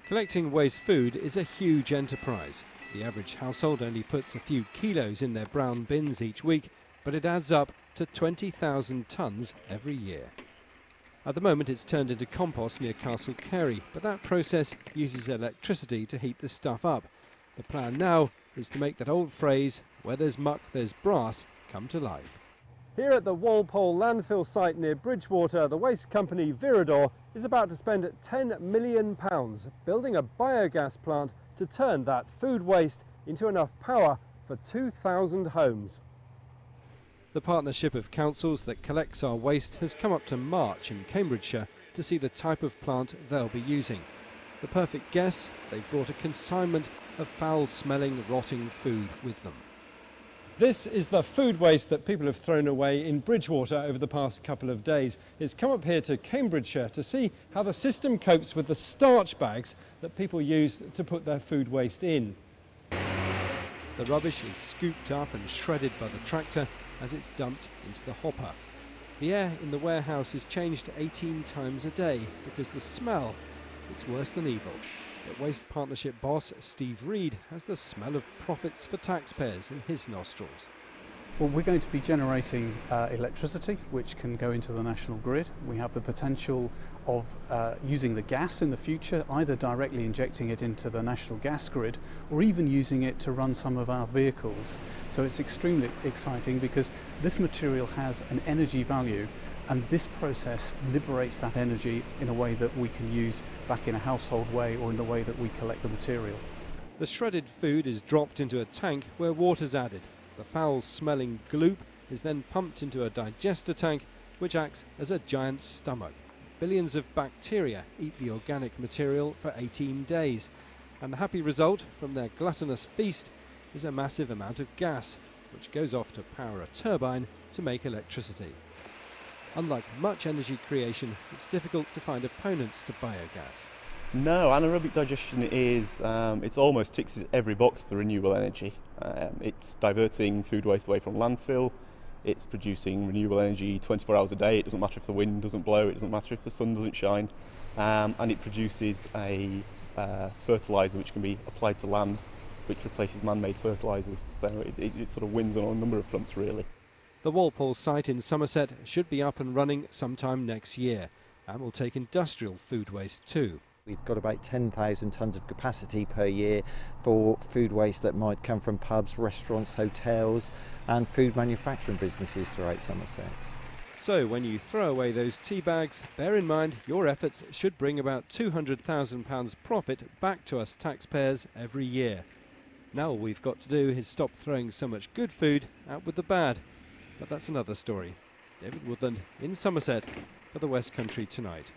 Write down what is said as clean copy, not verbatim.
Collecting waste food is a huge enterprise. The average household only puts a few kilos in their brown bins each week, but it adds up to 20,000 tonnes every year. At the moment it's turned into compost near Castle Carey, but that process uses electricity to heat the stuff up. The plan now is to make that old phrase, where there's muck there's brass, come to life. Here at the Walpole landfill site near Bridgwater, the waste company Viridor is about to spend £10 million building a biogas plant to turn that food waste into enough power for 2,000 homes. The partnership of councils that collects our waste has come up to March in Cambridgeshire to see the type of plant they'll be using. The perfect guess, they've brought a consignment of foul-smelling, rotting food with them. This is the food waste that people have thrown away in Bridgwater over the past couple of days. It's come up here to Cambridgeshire to see how the system copes with the starch bags that people use to put their food waste in. The rubbish is scooped up and shredded by the tractor as it's dumped into the hopper. The air in the warehouse is changed 18 times a day because the smell, it's worse than evil. But Waste Partnership boss Steve Reed has the smell of profits for taxpayers in his nostrils. Well, we're going to be generating electricity which can go into the national grid. We have the potential of using the gas in the future, either directly injecting it into the national gas grid or even using it to run some of our vehicles. So it's extremely exciting because this material has an energy value, and this process liberates that energy in a way that we can use back in a household way or in the way that we collect the material. The shredded food is dropped into a tank where water's added. The foul-smelling gloop is then pumped into a digester tank which acts as a giant stomach. Billions of bacteria eat the organic material for 18 days, and the happy result from their gluttonous feast is a massive amount of gas, which goes off to power a turbine to make electricity. Unlike much energy creation, it's difficult to find opponents to biogas. No, anaerobic digestion is, it almost ticks every box for renewable energy. It's diverting food waste away from landfill, it's producing renewable energy 24 hours a day, it doesn't matter if the wind doesn't blow, it doesn't matter if the sun doesn't shine, and it produces a fertiliser which can be applied to land, which replaces man-made fertilisers, so it sort of wins on a number of fronts really. The Walpole site in Somerset should be up and running sometime next year, and will take industrial food waste too. We've got about 10,000 tonnes of capacity per year for food waste that might come from pubs, restaurants, hotels and food manufacturing businesses throughout Somerset. So when you throw away those tea bags, bear in mind your efforts should bring about £200,000 profit back to us taxpayers every year. Now all we've got to do is stop throwing so much good food out with the bad. But that's another story. David Woodland in Somerset for the West Country Tonight.